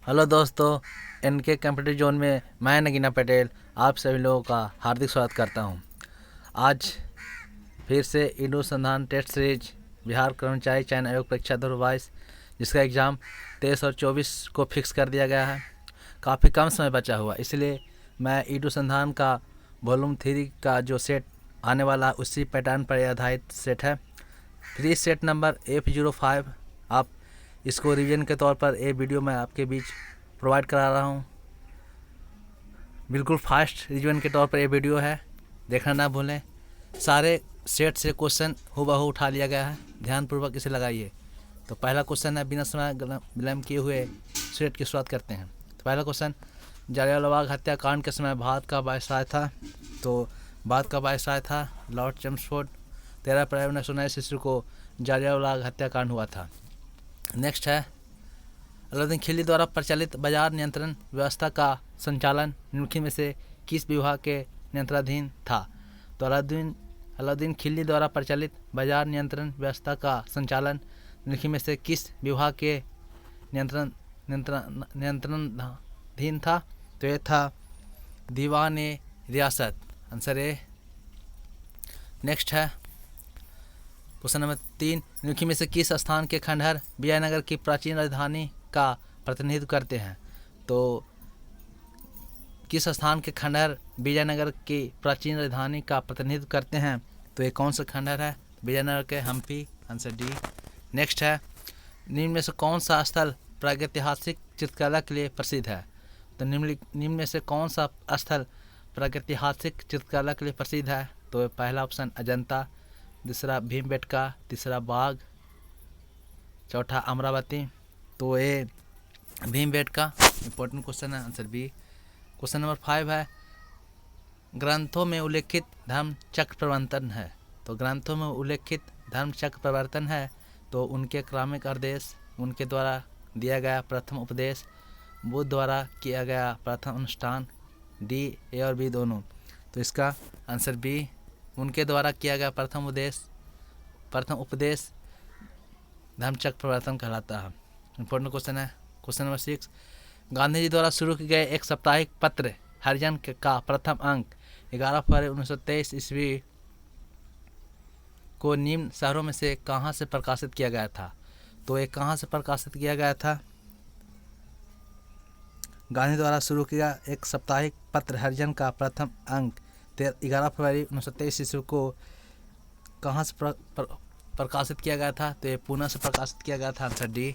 Hello दोस्तों, इनके computer zone में मैं नगीना पटेल आप सभी लोगों का हार्दिक स्वागत करता हूं। आज फिर से ईडू संधान टेस्ट सीरीज बिहार कर्मचारी चयन आयोग परीक्षा 2022 जिसका एग्ज़ाम 23 और 24 को फिक्स कर दिया गया है। काफ़ी कम समय बचा हुआ, इसलिए मैं ईडू संधान का वॉल्यूम 3 का जो सेट आने वाला है उसी पैटर्न पर आधारित सेट है। Free set number F05। आप इसको रिवीजन के तौर पर ये वीडियो मैं आपके बीच प्रोवाइड करा रहा हूँ। बिल्कुल फास्ट रिवीजन के तौर पर ये वीडियो है, देखना ना भूलें। सारे सेट से क्वेश्चन हूबहू उठा लिया गया है, ध्यानपूर्वक इसे लगाइए। तो पहला क्वेश्चन है, बिना समय विलम्ब किए हुए सेट की शुरुआत करते हैं। तो पहला क्वेश्चन, जलियांवाला बाग हत्याकांड के समय भारत का वायसराय था। तो भारत का वायसराय था लॉर्ड चेम्सफोर्ड। 13 अप्रैल 1919 ईस्वी को जलियांवाला बाग हत्याकांड हुआ था। नेक्स्ट है, अलाउद्दीन खिलजी द्वारा प्रचलित बाजार नियंत्रण व्यवस्था का संचालन निम्नलिखित में से किस विभाग के नियंत्रणाधीन था। तो अलाउद्दीन खिलजी द्वारा प्रचलित बाजार नियंत्रण व्यवस्था का संचालन निम्नलिखित में से किस विभाग के नियंत्रणाधीन था। तो ये था दीवान ए रियासत, आंसर ए। नेक्स्ट है क्वेश्चन नंबर 3, निम्नलिखित में से किस स्थान के खंडहर विजयनगर की प्राचीन राजधानी का प्रतिनिधित्व करते हैं। तो किस स्थान के खंडहर विजयनगर की प्राचीन राजधानी का प्रतिनिधित्व करते हैं। तो ये कौन सा खंडहर है, विजयनगर के हम्पी, आंसर डी। नेक्स्ट है, निम्न में से कौन सा स्थल प्रागैतिहासिक चित्रकला के लिए प्रसिद्ध है। तो निम्न में से कौन सा स्थल प्रागैतिहासिक चित्रकला के लिए प्रसिद्ध है। तो पहला ऑप्शन अजंता, दूसरा भीमबेटका, तीसरा बाघ, चौथा अमरावती। तो ये भीमबेटका इंपॉर्टेंट क्वेश्चन है, आंसर बी। क्वेश्चन नंबर 5 है, ग्रंथों में उल्लेखित धर्म चक्र प्रवर्तन है। तो ग्रंथों में उल्लेखित धर्म चक्र प्रवर्तन है तो उनके क्रमिक आदेश, उनके द्वारा दिया गया प्रथम उपदेश, बुद्ध द्वारा किया गया प्रथम अनुष्ठान, डी ए और बी दोनों। तो इसका आंसर बी, उनके द्वारा किया गया प्रथम उपदेश धर्मचक्र प्रवर्तन कहलाता है। इंपॉर्टेंट क्वेश्चन है। क्वेश्चन नंबर 6, गांधी जी द्वारा शुरू किए गए एक साप्ताहिक पत्र हरिजन का प्रथम अंक 11 फरवरी 1923 ईस्वी को निम्न शहरों में से कहाँ से प्रकाशित किया गया था। तो ये कहाँ से प्रकाशित किया गया था। गांधी द्वारा शुरू किया एक साप्ताहिक पत्र हरिजन का प्रथम अंक 11 फरवरी 1923 ईस्वी को कहाँ से प्रकाशित किया गया था। तो ये पुणे से प्रकाशित किया गया था, आंसर डी।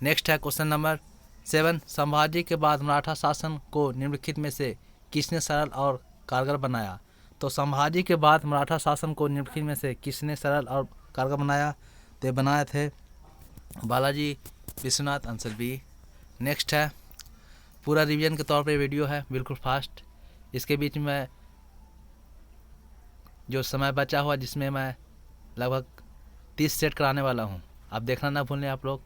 नेक्स्ट है क्वेश्चन नंबर 7, संभाजी के बाद मराठा शासन को निम्नलिखित में से किसने सरल और कारगर बनाया। तो संभाजी के बाद मराठा शासन को निम्नलिखित में से किसने सरल और कारगर बनाया। तो ये बनाए थे Balaji Vishwanath, answer B. Next है, पूरा रिवीजन के तौर पर वीडियो है, बिल्कुल फास्ट। इसके बीच में जो समय बचा हुआ जिसमें मैं लगभग 30 सेट कराने वाला हूँ, आप देखना ना भूलें आप लोग।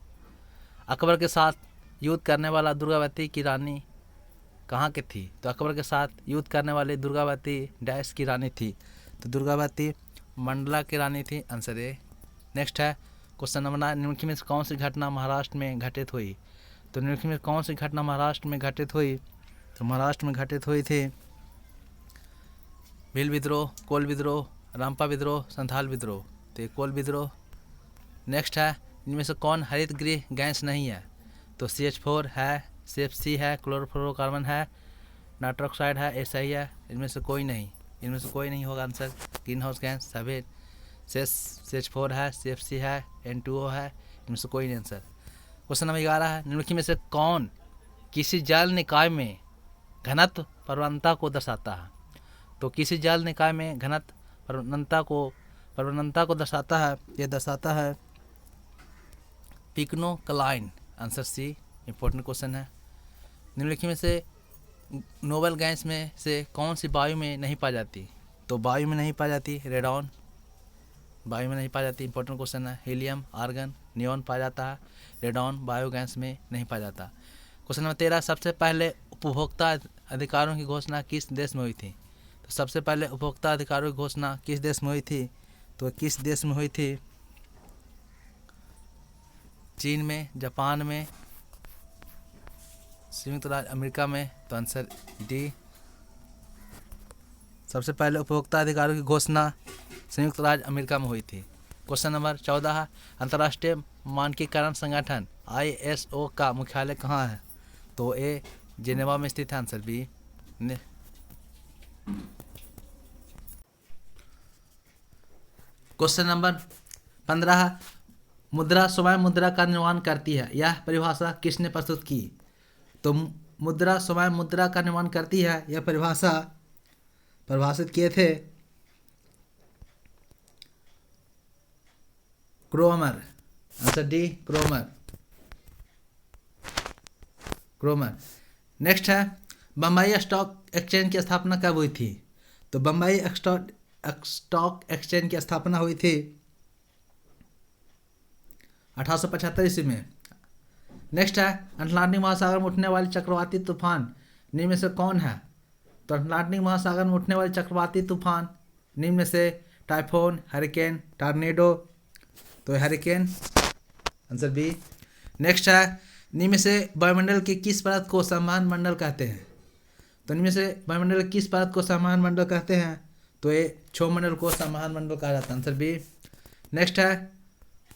अकबर के साथ युद्ध करने वाला दुर्गावती की रानी कहाँ की थी। तो अकबर के साथ युद्ध करने वाली दुर्गावती डैश की रानी थी। तो दुर्गावती मंडला की रानी थी, आंसर ए। नेक्स्ट है क्वेश्चन नंबर 9, निम्नलिखित में कौन सी घटना महाराष्ट्र में घटित हुई। तो निम्नलिखित में कौन सी घटना महाराष्ट्र में घटित हुई। तो महाराष्ट्र में घटित हुई थी भील विद्रोह, कोल विद्रोह, रामपा विद्रोह, संथाल विद्रोह। तो ये कोल विद्रोह। नेक्स्ट है, इनमें से कौन हरित गृह गैस नहीं है। तो CH4 है, CFC है, क्लोरोफ्लोरोकार्बन है, नाइट्रस ऑक्साइड है, ऐसा ही है। इनमें से कोई नहीं होगा आंसर। ग्रीन हाउस गैस सभी CH4 है, CFC है, N2O है, इनमें से कोई नहीं आंसर। क्वेश्चन नंबर 11 है, निम्नलिखित में से कौन किसी जल निकाय में घनत्व प्रवणता को दर्शाता है। तो किसी जल निकाय में घनत्व प्रवणता को दर्शाता है, यह दर्शाता है पिग्नोक्लाइन, आंसर सी। इंपॉर्टेंट क्वेश्चन है। निम्नलिखित में से नोबल गैस में से कौन सी वायु में नहीं पाई जाती। तो वायु में नहीं पाई जाती रेडॉन, वायु में नहीं पाई जाती। इंपॉर्टेंट क्वेश्चन है। हीलियम, आर्गन, नियॉन पाया जाता है, रेडॉन बायो गैस में नहीं पाया जाता। क्वेश्चन नंबर 13, सबसे पहले उपभोक्ता अधिकारों की घोषणा किस देश में हुई थी। तो सबसे पहले उपभोक्ता अधिकारों की घोषणा किस देश में हुई थी। तो किस देश में हुई थी, चीन में, जापान में, संयुक्त राज्य अमेरिका में, तो आंसर डी। सबसे पहले उपभोक्ता अधिकारों की घोषणा संयुक्त राज्य अमेरिका में हुई थी। क्वेश्चन नंबर 14, अंतर्राष्ट्रीय मानकीकरण संगठन ISO का मुख्यालय कहाँ है? तो ए जेनेवा में स्थित है, आंसर बी। क्वेश्चन नंबर 15, मुद्रा स्वयं मुद्रा का निर्माण करती है, यह परिभाषा किसने प्रस्तुत की? तो मुद्रा स्वयं मुद्रा का निर्माण करती है, यह परिभाषा परिभाषित किए थे क्रोमर, आंसर डी क्रोमर। नेक्स्ट है, बम्बई स्टॉक एक्सचेंज की स्थापना कब हुई थी? तो बम्बई स्टॉक एक्सचेंज की स्थापना हुई थी 1875 ईस्वी में। नेक्स्ट है, अटलांटिक महासागर में उठने वाली चक्रवाती तूफान निम्न में से कौन है? तो अटलांटिक महासागर में उठने वाले चक्रवाती तूफान निम्न में से टाइफून, हरिकेन, टॉर्नेडो, तो हरिकेन, आंसर बी। नेक्स्ट है, निम्न में से वायुमंडल की किस परत को संवहन मंडल कहते हैं? तो निम्न में से वायुमंडल की किस परत को संवहन मंडल कहते हैं? तो ये क्षोभमंडल को संवहन मंडल कहा जाता है, आंसर बी। नेक्स्ट है,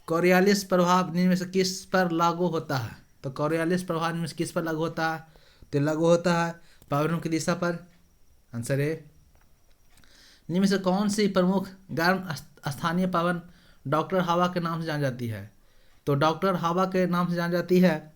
कोरियालिस प्रभाव निम्न में से किस पर लागू होता है? तो कोरियालिस प्रभाव निम्न में से किस पर लागू होता है? तो लागू होता है पवनों की दिशा पर, आंसर ए। निम्न में से कौन सी प्रमुख गर्म स्थानीय पवन डॉक्टर हवा के नाम से जानी जाती है? तो डॉक्टर हवा के नाम से जानी जाती है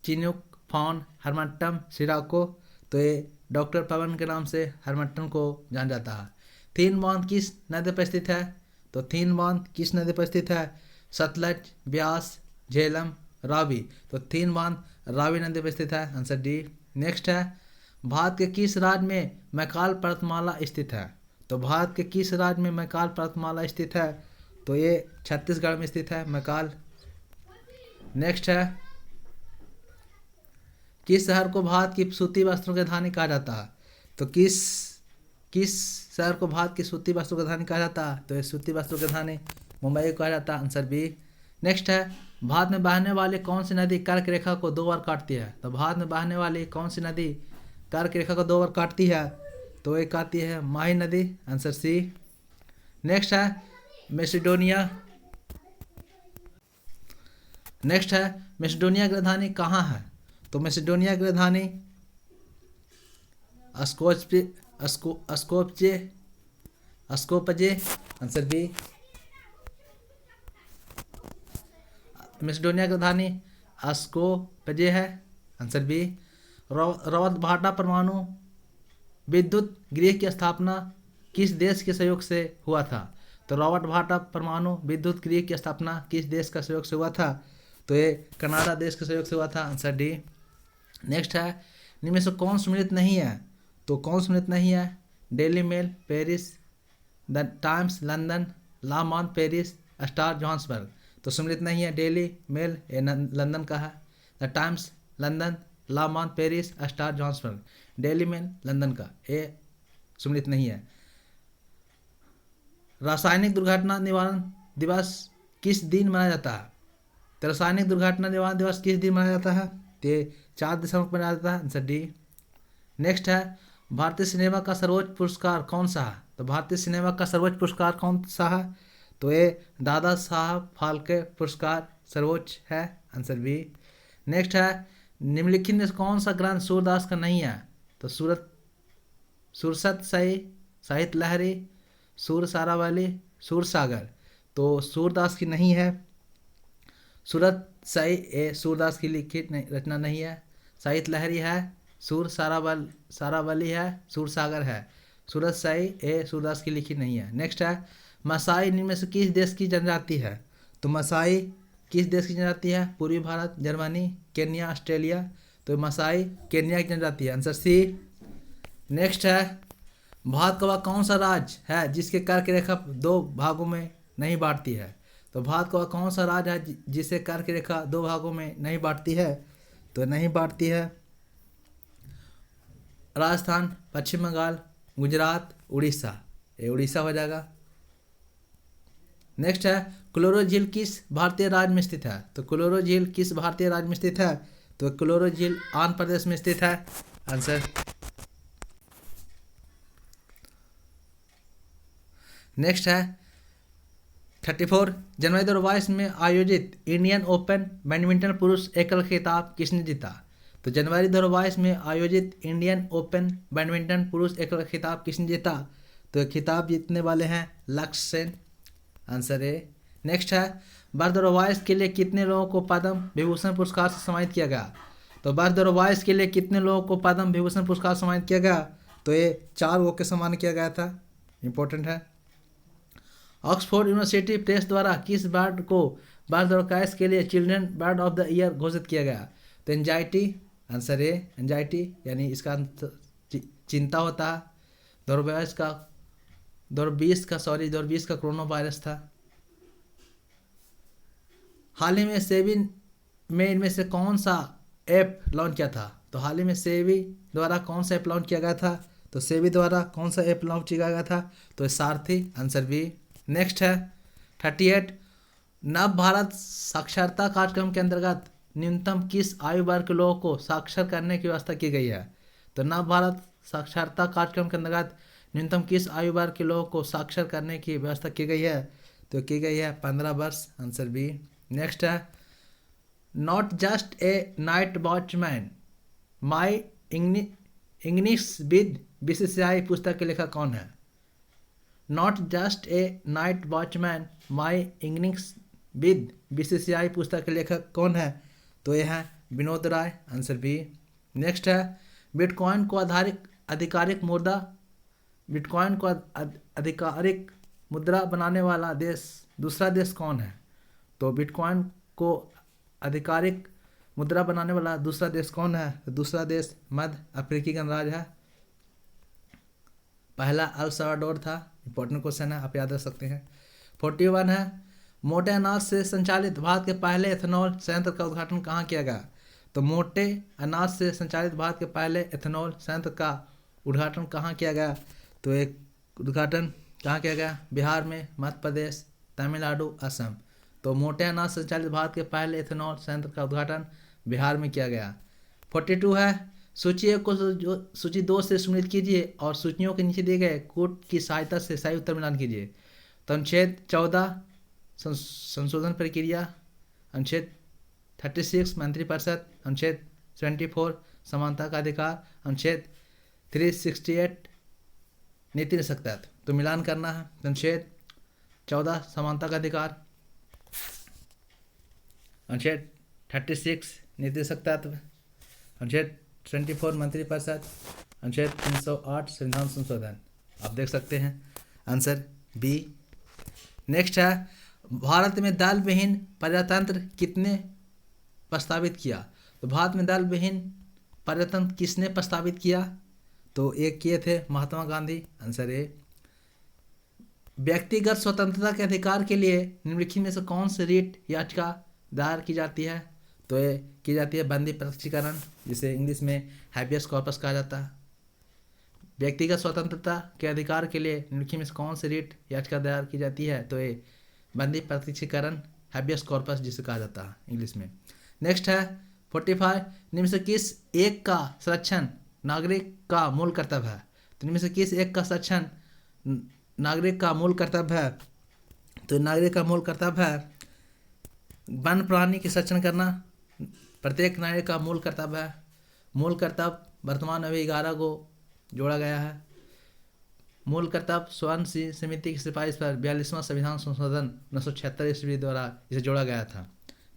चिन्युक, फॉन, हरमट्टम, सिराको, तो ये डॉक्टर पवन के नाम से हरमट्टम को जाना जाता है। थीन बांध किस नदी पर स्थित है? तो थीन बांध किस नदी पर स्थित है? सतलज, ब्यास, झेलम, रावी, तो थीन बांध रावी नदी पर स्थित है, आंसर डी। नेक्स्ट है, भारत के किस राज्य में मैकाल पर्वतमाला स्थित है? तो भारत के किस राज्य में मैकाल पर्वतमाला स्थित है? तो ये छत्तीसगढ़ में स्थित है मैकाल। नेक्स्ट है, किस शहर को भारत की सूती वस्त्रों की राजधानी कहा जाता है? तो किस शहर को भारत की सूती वस्त्रों की राजधानी कहा जाता है? तो ये सूती वस्त्रों की राजधानी मुंबई को कहा जाता है, आंसर बी। नेक्स्ट है, भारत में बहने वाली कौन सी नदी कर्क रेखा को 2 बार काटती है? तो भारत में बहने वाली कौन सी नदी कर्क रेखा को 2 बार काटती है? तो एक आती है माही नदी, आंसर सी। नेक्स्ट है, मैसेडोनिया की राजधानी कहाँ है? तो मैसेडोनिया की राजधानी अस्कोपजे, आंसर बी। मैसेडोनिया की राजधानी अस्कोपजे है, आंसर बी। रॉबर्ट भाटा परमाणु विद्युत गृह की स्थापना किस देश के सहयोग से हुआ था? तो रॉबर्ट भाटा परमाणु विद्युत गृह की स्थापना किस देश का सहयोग से हुआ था? तो ये कनाडा देश के सहयोग से हुआ था, आंसर डी। नेक्स्ट है, इनमें में से कौन सम्मिलित नहीं है? तो कौन सम्मिलित नहीं है? Daily Mail, Paris, the Times London, Le Monde Paris, Star Johannesburg, तो सम्मिलित नहीं है डेली मेल, ये लंदन का है। The Times London, Le Monde Paris, Star Johannesburg, Daily Mail London का, ये सम्मिलित नहीं है। रासायनिक दुर्घटना निवारण दिवस किस दिन मनाया जाता है? तो रासायनिक दुर्घटना निवारण दिवस किस दिन मनाया जाता है? तो 4 दिसंबर को मनाया जाता है, आंसर डी। नेक्स्ट है, भारतीय सिनेमा का सर्वोच्च पुरस्कार कौन सा है? तो भारतीय सिनेमा का सर्वोच्च पुरस्कार कौन सा है? तो ये दादा साहब फाल्के पुरस्कार सर्वोच्च है, आंसर बी। नेक्स्ट है, निम्नलिखित में कौन सा ग्रंथ सूरदास का नहीं है? तो सुरसत सई, साहित्य लहरी, सूर सारावली, सूर सागर, तो सूरदास की नहीं है। सूरत सई ए सूरदास की लिखित रचना नहीं है। साहित्य लहरी है, सूर सारावली है, सूर सागर है। सूरत सई ए सूरदास की लिखित नहीं है। नेक्स्ट है, मसाई निम्न में से किस देश की जनजाति है? तो मसाई किस देश की जनजाति है? पूर्वी भारत, जर्मनी, केन्या, ऑस्ट्रेलिया, तो मसाई केन्या की जनजाति है, आंसर सी। नेक्स्ट है, भारत का वह कौन सा राज्य है जिसके कर्क रेखा 2 भागों में नहीं बांटती है? तो भारत का वह कौन सा राज्य है जिसे कर्क रेखा 2 भागों में नहीं बांटती है? तो नहीं बांटती है राजस्थान, पश्चिम बंगाल, गुजरात, उड़ीसा, ये उड़ीसा हो जाएगा। नेक्स्ट है, कोलोरो झील किस भारतीय राज्य में स्थित है? तो कोलोरो झील किस भारतीय राज्य में स्थित है? तो कोलोरो झील आंध्र प्रदेश में स्थित है। आंसर। नेक्स्ट है 34, जनवरी 2022 में आयोजित इंडियन ओपन बैडमिंटन पुरुष एकल खिताब किसने जीता? तो जनवरी 2022 में आयोजित इंडियन ओपन बैडमिंटन पुरुष एकल खिताब किसने जीता? तो ये खिताब जीतने वाले हैं लक्ष्य सेन। Answer A. नेक्स्ट है वर्ष 2022 के लिए कितने लोगों को पद्म विभूषण पुरस्कार से सम्मानित किया गया? तो वर्ष 2022 के लिए कितने लोगों को पद्म विभूषण पुरस्कार सम्मानित किया गया? तो ये 4 लोगों के सम्मान किया गया था। इंपॉर्टेंट है। ऑक्सफोर्ड यूनिवर्सिटी प्रेस द्वारा किस बर्ड को वर्ष 2021 के लिए children bird of the year घोषित किया गया? तो एंजाइटी। आंसर ए एंजाइटी, यानी इसका चिंता होता है। 2020 का कोरोना वायरस था। हाल ही में सेबी में इनमें से कौन सा ऐप लॉन्च किया था? तो हाल ही में सेबी द्वारा कौन सा ऐप लॉन्च किया गया था? तो सेबी द्वारा कौन सा ऐप लॉन्च किया गया था? तो सारथी। Answer B. नेक्स्ट है 38, नव भारत साक्षरता कार्यक्रम के अंतर्गत न्यूनतम किस आयु वर्ग के लोगों को साक्षर करने की व्यवस्था की गई है? तो नव भारत साक्षरता कार्यक्रम के अंतर्गत न्यूनतम किस आयु वर्ग के लोगों को साक्षर करने की व्यवस्था की गई है? तो की गई है 15 वर्ष। Answer B. नेक्स्ट है not just a night watchman my innings with BCCI पुस्तक के लेखक कौन है? Not just a night watchman my innings with BCCI पुस्तक के लेखक कौन है? तो यह है Vinod Rai. Answer B. Next है बिटकॉइन को आधिकारिक मुद्रा बनाने वाला दूसरा देश कौन है? तो बिटकॉइन को आधिकारिक मुद्रा बनाने वाला दूसरा देश कौन है? तो दूसरा देश मध्य अफ्रीकी गणराज्य है। पहला अल सल्वाडोर था। इंपॉर्टेंट क्वेश्चन है, आप याद रख सकते हैं। 41 है मोटे अनाज से संचालित भारत के पहले एथेनॉल संयंत्र का उद्घाटन कहाँ किया गया? तो मोटे अनाज से संचालित भारत के पहले एथेनॉल संयंत्र का उद्घाटन कहाँ किया गया? तो एक उद्घाटन कहाँ किया गया? बिहार में, मध्य प्रदेश, तमिलनाडु, असम। तो मोटे अनाज से संचालित भारत के पहले एथेनॉल संयंत्र का उद्घाटन बिहार में किया गया। 42 है सूची 1 को सूची 2 से सम्मिलित कीजिए और सूचियों के नीचे दिए गए कोड की सहायता से सही उत्तर मिलान कीजिए। तो अनुच्छेद 14 संशोधन प्रक्रिया, अनुच्छेद 36 मंत्रिपरिषद, अनुच्छेद 74 समानता का अधिकार, अनुच्छेद 368 नीति निषेध तत्व। तो मिलान करना है। अनुच्छेद 14 समानता का अधिकार, अनुच्छेद 36 नीति निषेध तत्व, अनुच्छेद 24 मंत्रिपरिषद, अनुच्छेद 308 संविधान संशोधन। आप देख सकते हैं। Answer B. नेक्स्ट है भारत में दल विहीन प्रजातंत्र कितने प्रस्तावित किया? तो भारत में दल विहीन प्रजातंत्र किसने प्रस्तावित किया? तो एक किए थे महात्मा गांधी। Answer A. व्यक्तिगत स्वतंत्रता के अधिकार के लिए निम्नलिखित में से कौन सी रीट याचिका दायर की जाती है? तो ये की जाती है बंदी प्रत्यक्षीकरण, जिसे इंग्लिश में हैबियस कॉर्पस कहा जाता है। व्यक्तिगत स्वतंत्रता के अधिकार के लिए निम्नलिखित में से कौन सी रीट याचिका दायर की जाती है? तो ये बंदी प्रत्यक्षीकरण, हैबियस कॉर्पस जिसे कहा जाता है इंग्लिश में। नेक्स्ट है 45, निम्न से किस एक का संरक्षण नागरिक का मूल कर्तव्य है? तो इनमें से किस एक का संरक्षण नागरिक का मूल कर्तव्य है? तो नागरिक का मूल कर्तव्य है वन प्राणी की संरक्षण करना। प्रत्येक नागरिक का मूल कर्तव्य है। मूल कर्तव्य वर्तमान में अभी 11 को जोड़ा गया है। मूल कर्तव्य स्वर्ण समिति की सिफारिश पर 42वां संविधान संशोधन 1976 ईस्वी द्वारा इसे जोड़ा गया था।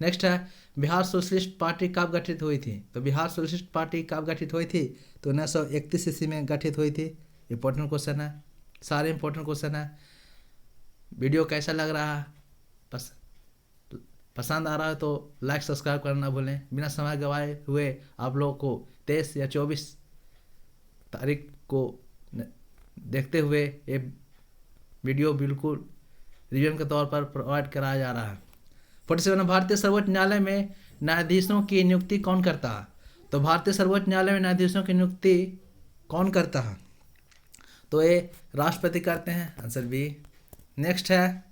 नेक्स्ट है बिहार सोशलिस्ट पार्टी कब गठित हुई थी? तो बिहार सोशलिस्ट पार्टी कब गठित हुई थी? तो 1931 ईस्वी में गठित हुई थी। इंपॉर्टेंट क्वेश्चन है, सारे इंपॉर्टेंट क्वेश्चन है। वीडियो कैसा लग रहा है? पसंद आ रहा है तो लाइक सब्सक्राइब करना ना भूलें। बिना समय गवाए हुए आप लोगों को 23 या 24 तारीख को देखते हुए ये वीडियो बिल्कुल रिवीजन के तौर पर प्रोवाइड कराया जा रहा है। 47 भारतीय सर्वोच्च न्यायालय में न्यायाधीशों की नियुक्ति कौन करता है? तो भारतीय सर्वोच्च न्यायालय में न्यायाधीशों की नियुक्ति कौन करता है? तो ये राष्ट्रपति करते हैं। Answer B. नेक्स्ट है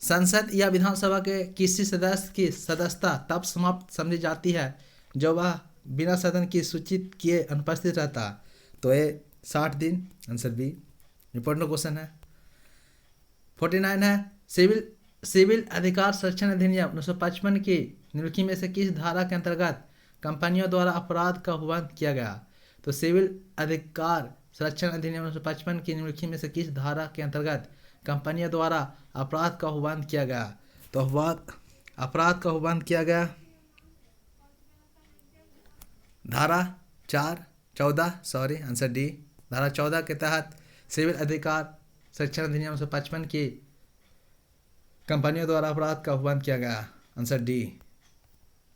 संसद या विधानसभा के किसी सदस्य की सदस्यता तब समाप्त समझी जाती है जब वह बिना सदन की सूचित किए अनुपस्थित रहता। तो ये 60 दिन, आंसर बी। इंपॉर्टेंट क्वेश्चन है। 49 है सिविल अधिकार संरक्षण अधिनियम 1955 की निम्नलिखित में से किस धारा के अंतर्गत कंपनियों द्वारा अपराध का आह्वान किया गया। तो सिविल अधिकार संरक्षण अधिनियम 1955 की निम्नलिखित में से किस धारा के अंतर्गत कंपनियों द्वारा अपराध का आह्वान किया गया। तो अपराध का आह्वान किया गया धारा 14 आंसर डी। धारा 14 के तहत सिविल अधिकार संरक्षण अधिनियम 1955 की कंपनियों द्वारा अपराध का आह्वान किया गया, आंसर डी।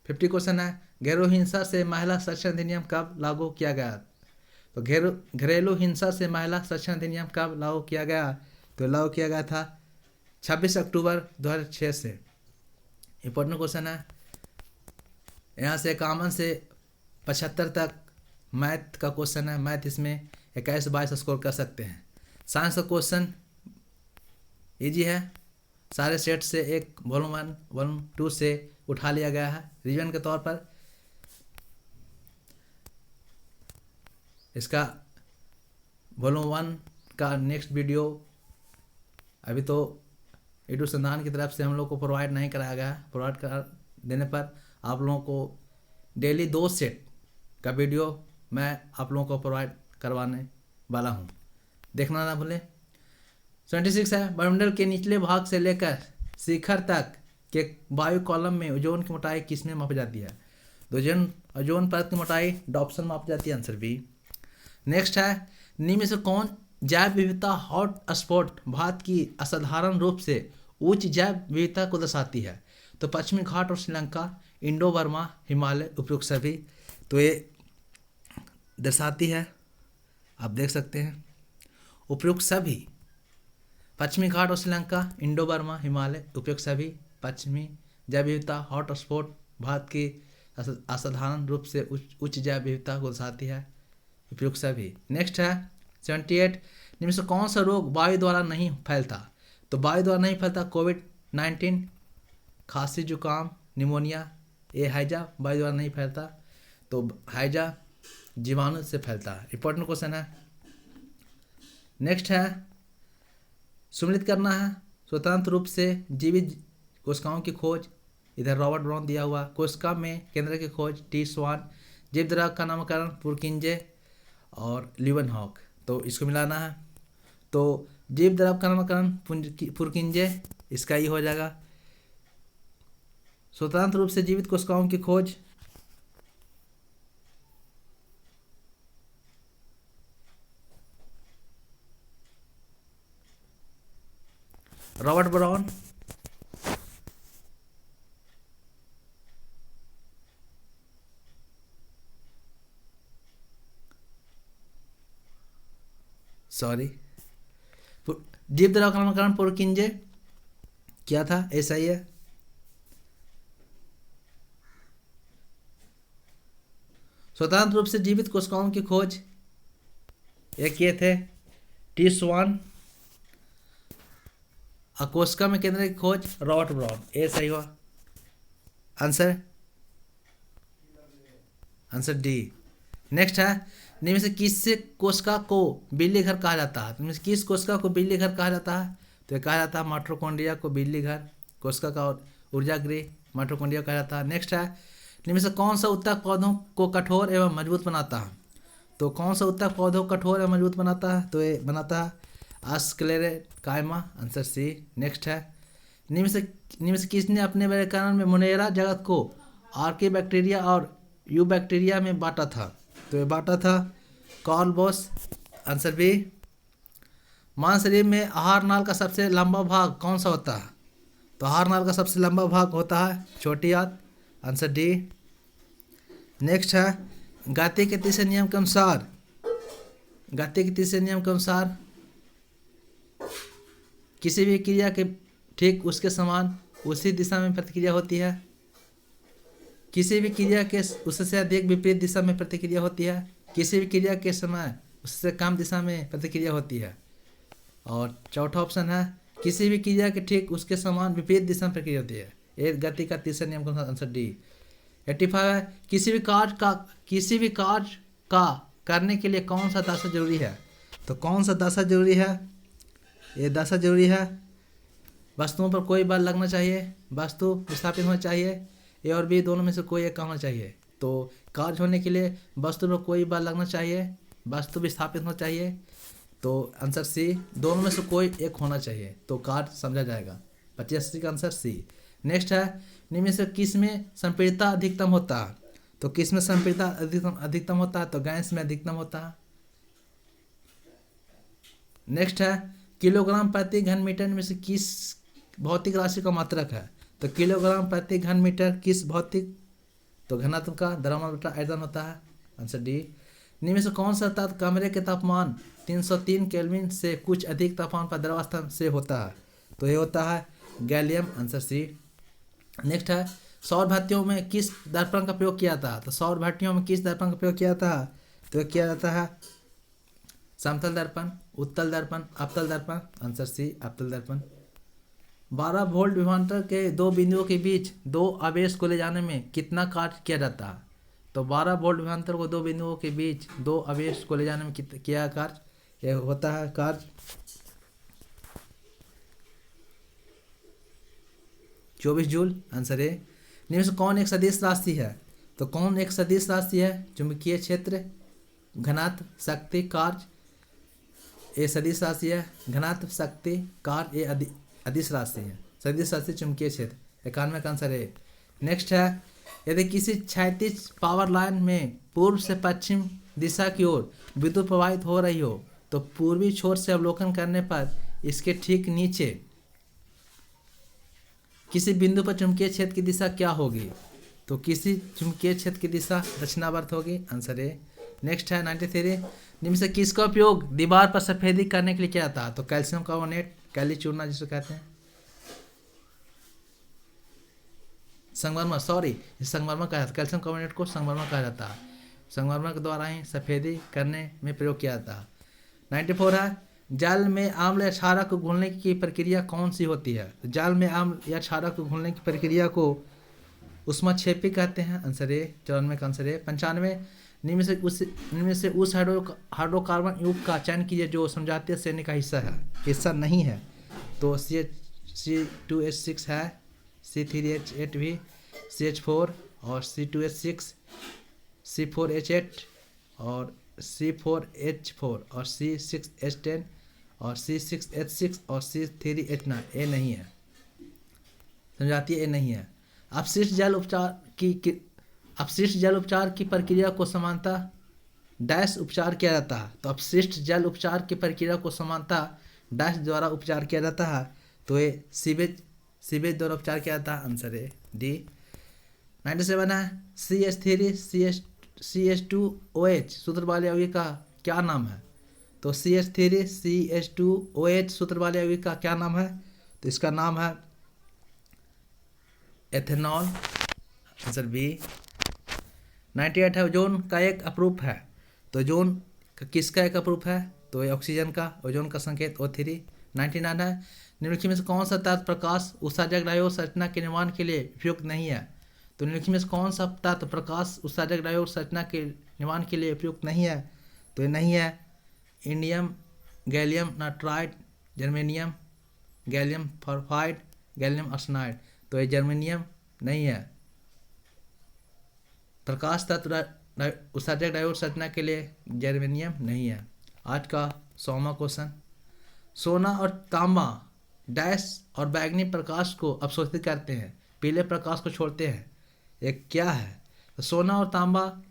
50 क्वेश्चन है घरेलू हिंसा से महिला संरक्षण अधिनियम कब लागू किया गया। तो घरेलू हिंसा से महिला संरक्षण अधिनियम कब लागू किया गया। तो लागू किया गया था 26 अक्टूबर 2006 से। इंपॉर्टेंट क्वेश्चन है। यहाँ से 51 से 75 तक मैथ का क्वेश्चन है। मैथ इसमें 21-22 स्कोर कर सकते हैं। साइंस का क्वेश्चन इजी है, सारे सेट से एक वॉल्यूम 1 वॉल्यूम 2 से उठा लिया गया है रिवीजन के तौर पर। इसका वॉल्यूम 1 का नेक्स्ट वीडियो अभी तो एडुसंधान की तरफ से हम लोग को प्रोवाइड नहीं कराया गया। प्रोवाइड कर देने पर आप लोगों को डेली 2 सेट का वीडियो मैं आप लोगों को प्रोवाइड करवाने वाला हूँ, देखना ना भूलें। 26 है वायुमंडल के निचले भाग से लेकर शिखर तक के वायु कॉलम में ओजोन की मोटाई किसमें मापी जाती है। तो ओजोन परत की मोटाई डॉप्सन मापी जाती है, आंसर बी। नेक्स्ट है निम्न में से कौन जैव विविधता हॉट स्पॉट भारत की असाधारण रूप से उच्च जैव विविधता को दर्शाती है। तो पश्चिमी घाट और श्रीलंका, इंडो बर्मा, हिमालय, उपयुक्त सभी। तो ये दर्शाती है, आप देख सकते हैं उपयुक्त सभी। पश्चिमी घाट और श्रीलंका, इंडो बर्मा, हिमालय, उपयुक्त सभी। पश्चिमी जैव विविधता हॉट स्पॉट भारत की असाधारण रूप से उच्च जैव विविधता को दर्शाती है, उपयुक्त सभी। नेक्स्ट है 78 निम्न से कौन सा रोग वायु द्वारा नहीं फैलता। तो वायु द्वारा नहीं फैलता कोविड-19, खांसी जुकाम, निमोनिया। ये हैजा वायु द्वारा नहीं फैलता, तो हैजा जीवाणु से फैलता है। इंपॉर्टेंट क्वेश्चन है। नेक्स्ट है सुमिलित करना है स्वतंत्र रूप से जीवित कोशिकाओं की खोज। इधर रॉबर्ट ब्राउन दिया हुआ। कोशिका में केंद्र की खोज टी स्वान। जीव द्रव का नामकरण पुरकिंजे और ल्यूवेनहॉक। तो इसको मिलाना है। तो जीव द्रव का नामकरण पुरकिंजे, इसका ही हो जाएगा। स्वतंत्र रूप से जीवित कोशिकाओं की खोज रॉबर्ट ब्राउन। जीव द्रव का नामकरण पुरकिंजे क्या था, ऐसा ही है। स्वतंत्र रूप से जीवित कोशिकाओं की खोज ये किए थे टी स्वान। कोशिका में केंद्र की खोज रॉबर्ट ब्राउन, ये सही हुआ। Answer D. नेक्स्ट है निम्न में से किस कोशिका को बिल्ली घर कहा जाता है। निम्न से किस कोशिका को बिल्ली घर कहा जाता है। तो ये कहा जाता है माइटोकॉन्ड्रिया को बिल्ली घर, कोशिका का ऊर्जा गृह माइटोकॉन्ड्रिया कहा जाता है। नेक्स्ट है निम्न में से कौन सा उत्तक पौधों को कठोर एवं मजबूत बनाता है। तो कौन सा उत्तक पौधों को कठोर एवं मजबूत बनाता है। तो ये बनाता है अस्क्लेरेकाइमा, आंसर सी। नेक्स्ट है निम्न से किसने अपने व्याकरण में मोनेरा जगत को आर्की बैक्टीरिया और यू बैक्टीरिया में बांटा था। तो ये बांटा था कार्ल बॉस, आंसर बी। मानव शरीर में आहार नाल का सबसे लंबा भाग कौन सा होता है। तो आहार नाल का सबसे लंबा भाग होता है छोटी आंत, आंसर डी। नेक्स्ट है गति के तीसरे नियम के अनुसार किसी भी क्रिया के ठीक उसके समान उसी दिशा में प्रतिक्रिया होती है। किसी भी क्रिया के उससे अधिक विपरीत दिशा में प्रतिक्रिया होती है। किसी भी क्रिया के समय उससे कम दिशा में प्रतिक्रिया होती है। और चौथा ऑप्शन है किसी भी क्रिया के ठीक उसके समान विपरीत दिशा में प्रक्रिया होती है। ये गति का तीसरा नियम कौन सा? Answer D. 85 है, किसी भी कार्य का करने के लिए कौन सा दशा जरूरी है? तो कौन सा दशा जरूरी है? ये दशा जरूरी है, वस्तुओं पर कोई बल लगना चाहिए, वस्तु विस्थापित होना चाहिए, ए और बी दोनों में से कोई एक होना चाहिए। तो कार्य होने के लिए वस्तु पर कोई बल लगना चाहिए, वस्तु विस्थापित होना चाहिए। तो आंसर सी, दोनों में से कोई एक होना चाहिए, तो कार्य समझा जाएगा। 85 का आंसर सी। नेक्स्ट है, निम्न में से किस में संपीड़ितता अधिकतम होता है? तो किस में संपीड़ितता अधिकतम होता है? तो गैस में अधिकतम होता है। नेक्स्ट है, किलोग्राम प्रति घन मीटर में से किस भौतिक राशि का मात्रक है? तो किलोग्राम प्रति घन मीटर किस भौतिक? तो घनत्व का द्रव्यमान बटा आयतन होता है। Answer D. निम्न में से कौन सा तत्व कमरे के तापमान 303 केल्विन से कुछ अधिक तापमान पर द्रवावस्था से होता है? तो ये होता है गैलियम। Answer C. नेक्स्ट है, सौर भट्टियों में किस दर्पण का प्रयोग किया था? तो सौर भट्टियों में किस दर्पण का प्रयोग किया था? तो किया जाता है समतल दर्पण, उत्तल दर्पण, अवतल दर्पण। आंसर सी, अवतल दर्पण। 12 वोल्ट विभवांतर के दो बिंदुओं के बीच दो आवेश को ले जाने में कितना कार्य किया जाता है? तो 12 वोल्ट विभवांतर को दो बिंदुओं के बीच दो आवेश को ले जाने में किया कार्य? यह होता है कार्य 24 जूल। Answer A. निम्न से कौन एक सदिश राशि है? तो कौन एक सदिश राशि है? चुंबकीय क्षेत्र, घनत्व, शक्ति, कार्य। ये सदिश राशि है, घनत्व, शक्ति, कार्य ये अदिश राशि है। सदिश राशि चुंबकीय क्षेत्र। 91 का आंसर है। नेक्स्ट है, यदि किसी क्षैतिज पावर लाइन में पूर्व से पश्चिम दिशा की ओर विद्युत प्रवाहित हो रही हो तो पूर्वी छोर से अवलोकन करने पर इसके ठीक नीचे किसी बिंदु पर चुंबकीय क्षेत्र की दिशा क्या होगी? तो किसी चुंबकीय क्षेत्र की दिशा दक्षिणावर्त होगी। Answer A. नेक्स्ट है 93, निम्न से किसका उपयोग दीवार पर सफेदी करने के लिए किया जाता है? तो कैल्शियम कार्बोनेट, कैली चूर्णा जिसे कहते हैं, संगमरमर, सॉरी संगमरमर कहा जाता है, कैल्शियम कार्बोनेट को संगमरमर कहा जाता है। संगमरमर के द्वारा ही सफेदी करने में प्रयोग किया जाता है। 94 है, जल में आम्ल या क्षारक को घुलने की प्रक्रिया कौन सी होती है? तो जल में आम्ल या क्षारक को घुलने की प्रक्रिया को ऊष्माक्षेपी कहते हैं। Answer A. 94 का आंसर है। 95, निम्न से उस हाइड्रोकार्बन युग का चयन कीजिए जो समझातीय श्रेणी का हिस्सा नहीं है। तो C2H6 है, C3H8 भी, CH4 और C2H6, C4H8 और C4H4 और C6H10 और C6H6 और C3H9। ए नहीं है, समझाती ए नहीं है। अपशिष्ट जल उपचार की प्रक्रिया को समानता डैश उपचार किया जाता है। तो अपशिष्ट जल उपचार की प्रक्रिया को समानता डैश द्वारा उपचार किया जाता है। तो ये सीवेज द्वारा उपचार किया जाता है। आंसर है डी। 97 है, CH3CH2OH सूत्र वाले यौगिक का क्या नाम है? तो CH3CH2OH सूत्र वाले यौगिक का क्या नाम है? तो इसका नाम है एथेनॉल। Answer B. 98 है, ओजोन का एक अपरूप है। तो ओजोन किसका एक अपरूप है? तो ये ऑक्सीजन का, ओजोन का संकेत O3। 99 है, निम्नलिखित में से कौन सा तत्व प्रकाश उत्सर्जक डायोड संरचना के निर्माण के लिए उपयुक्त नहीं है? तो निम्नलिखित में से कौन सा तत्व प्रकाश उत्सर्जक डायोड संरचना के निर्माण के लिए उपयुक्त नहीं है? तो ये नहीं है indium, gallium nitride, germanium, gallium phosphide, gallium arsenide. तो ये जर्मेनियम नहीं है। प्रकाश तत्व उत्सर्जक डायोड संरचना के लिए जर्मेनियम नहीं है। आज का 100वां क्वेश्चन, सोना और तांबा डैश और बैगनी प्रकाश को अवशोषित करते हैं, पीले प्रकाश को छोड़ते हैं, ये क्या है? तो सोना और तांबा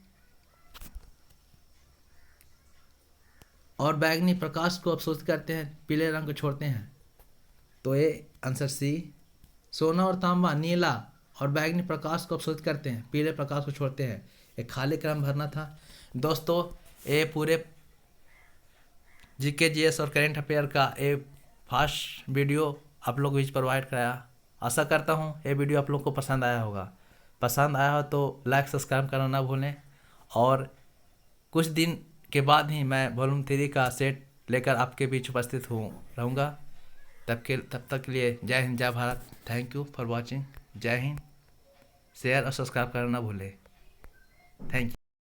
और बैगनी प्रकाश को अवशोषित करते हैं, पीले रंग को छोड़ते हैं। तो ये आंसर सी। सोना और तांबा नीला और बैगनी प्रकाश को अवशोषित करते हैं, पीले प्रकाश को छोड़ते हैं। एक खाली क्रम भरना था दोस्तों। ये पूरे जीके जीएस और करेंट अफेयर का ये फास्ट वीडियो आप लोग बीच प्रोवाइड कराया। आशा करता हूँ ये वीडियो आप लोग को पसंद आया होगा। पसंद आया हो तो लाइक सब्सक्राइब करना ना भूलें। और कुछ दिन के बाद ही मैं वॉल्यूम 3 का सेट लेकर आपके बीच उपस्थित रहूँगा। तब तक के लिए जय हिंद जय Bharat. Thank you for watching. जय हिंद। शेयर और सब्सक्राइब करना ना भूलें। Thank you.